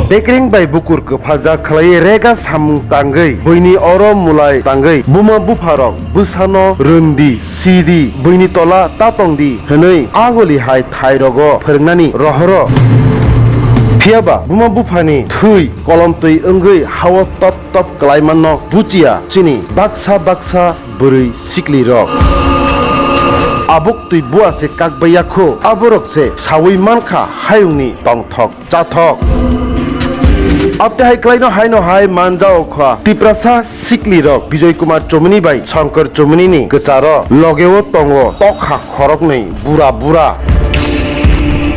Bekring bai bukur kefaja khlai rega samung tangei boini oro mulai tangei buma bufarok busano rundi sidi boini tola tatongdi henei agoli hai thairogo phorongnani rohoro Phiya buma bufani thui kolom tui ongoi hawa top top klaimanno bucia chini baksa bwrui sikli rok abuk tui buase kakbayakho aborok se sawi mankha hayungni tongthok chathok Apte hai klaino haino hai manjao kha tiprasa sikli rok Bwrui Chomini bai Shankar Chomini ni kecharo logeo tongo tokha khorok nei bura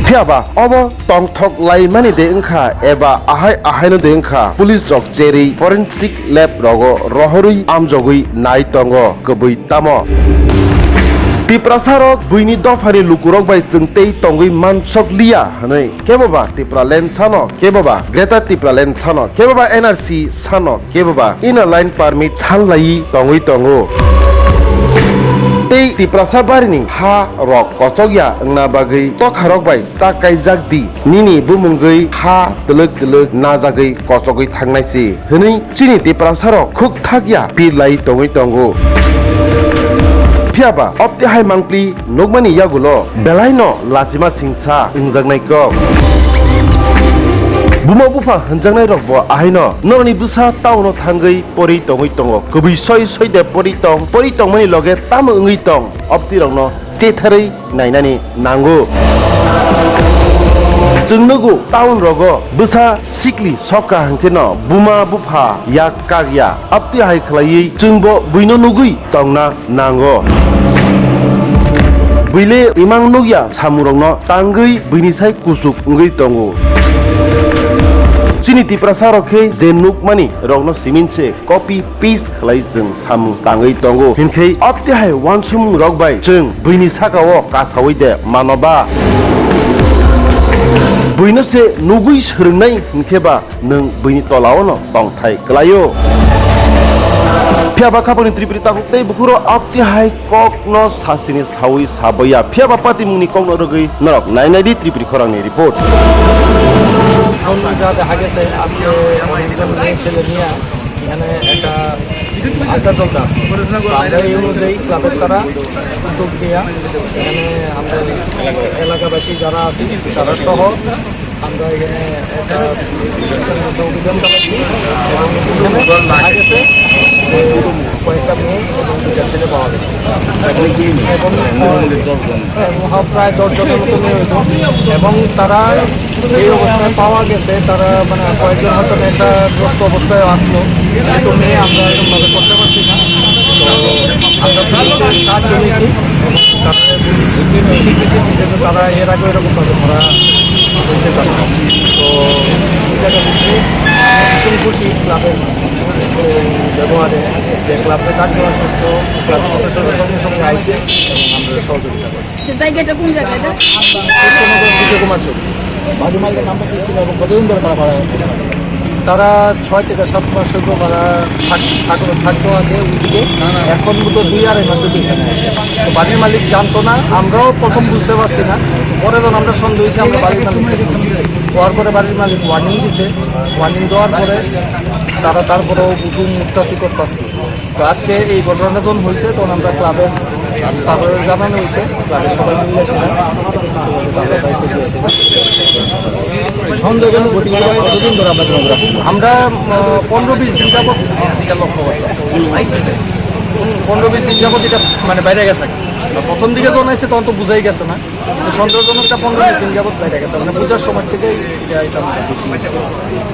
Phiya obo tongthok lai mani de engkha eba ahai no de engkha police jok cheri forensic lab rogo rohorui amjogui nai tongo kebui tamo Tiprasarok buini dofari lukurok bai sengtei tongui mansok lia hanai kebaba tipra len sano kebaba greta tipra len sano kebaba NRC sano kebaba inner line permit sanlai tongui tongo tei tiprasa barini ha rok kosogya engna bagai tokharok bai takaijak di nini bumunggai ha telek najagoi kosogoi thangnaisi hini chini tiprasarok khuk thakya pilai tongui tongo Phiya opti hai mangpli nogmani yagulo belaino lasima singsa ingjaknai ko buma bufa hanjaknai rok bo ahaino norni busa tauno thangai pori tongoi tongo kobui soi de pori tong mani loge tam ongoi tong opti rokno chetharei nainani nango Jengnogo town rogo busa sikli soka hankeno buma bufa yak kagya apti hai khlai jengbo buino nugui tongna nango Buile imang nugya samurongno tangui buini sai kusuk ongoi tongo Chini tiprasarokhe jenuk mani rokno siminche copy paste khlai jeng samung tangoi tongo hinkhe apti hai wansum rokbai jeng buini sakao kasawai de manoba Buino se nugui srungnai hinkeba nung buini tolao no tongthai klayo Phiya khaponi tripri takuktai bukuro apti hai kok no sasini sawi sabaya Phiya pati muni kok no rogoi norok nainai di tripri khorok ni report আমরা যা দেখা গেছে আজকে অনেকজন মেয়ে ছেলে নিয়ে এখানে একটা আড্ডা চলতে আসে আমরা এই অনুযায়ী ক্লাবের তারা উদ্যোগ নিয়ে এখানে আমাদের এলাকাবাসী যারা আছে তারা সহ আমরা এখানে একটা অভিযান চালাচ্ছি এবং দেখা গেছে কয়েকটা মেয়ে এবং দুটা ছেলে পাওয়া গেছে এবং প্রায় 10 জনের মতো মেয়ে হইতো এবং তারা এই অবস্থায় পাওয়া গেছে তারা মানে কয়েকজন হয়তো নেশাগ্রস্ত অবস্থায় আসলো কিন্তু মেয়ে আমরা এরকমভাবে করতে পারছি না তো আমরা কাজ জমিয়েছি এবং তারা স্বীকৃতি দিয়েছে যে তারা এর আগে এরকমভাবে ধরা হয়েছে তারা তো এই জায়গা থেকে ভীষণ খুশি ক্লাবের ব্যবহারে যে ক্লাবকে ডাক দেওয়ার সত্ত্বেও ক্লাব সদস্যরা সঙ্গে সঙ্গে আইসে এবং আমরা সহযোগিতা করছি জায়গাটা কোন জায়গাটা কুমার চৌক বাড়ি মালিকের নামটা কি ছিল এবং কতদিন ধরে তারা ভাড়া তারা 6 থেকে 7 মাস হইব ভাড়া থাকতো আগে ওইদিকে এখন মতো 2-2.5 মাসের দিকে তো বাড়ির মালিক জানতো না আমরাও প্রথম বুঝতে পারছি না পরে যখন আমরা সন্দেহ হয়েছি আমরা বাড়ির মালিককে বলছি হওয়ার পরে বাড়ির মালিক ওয়ার্নিং দিছে ওয়ার্নিং দেওয়ার পরে তারা তারপরেও বুঝুন মুক্তাসি করতেছে তো আজকে এই ঘটনাটা যখন হয়েছে তখন আমরা ক্লাবের তারপরে জানানো হয়েছে ক্লাবের সবাই মিলে সেটা দায়িত্ব দিয়েছিলাম সন্দেহজনক গতিবিধি কতদিন ধরে আমরা 15-20 দিন যাবত এটা লক্ষ্য করতেছি 15-20 দিন যাবত এটা মানে বাইরে গেছে প্রথম দিকে যখন আছে তখন তো বুঝাই গেছে না তো সন্দেহজনকটা 15-20 দিন যাবত বাইরে গেছে মানে পূজার সময় থেকে এটা বেশি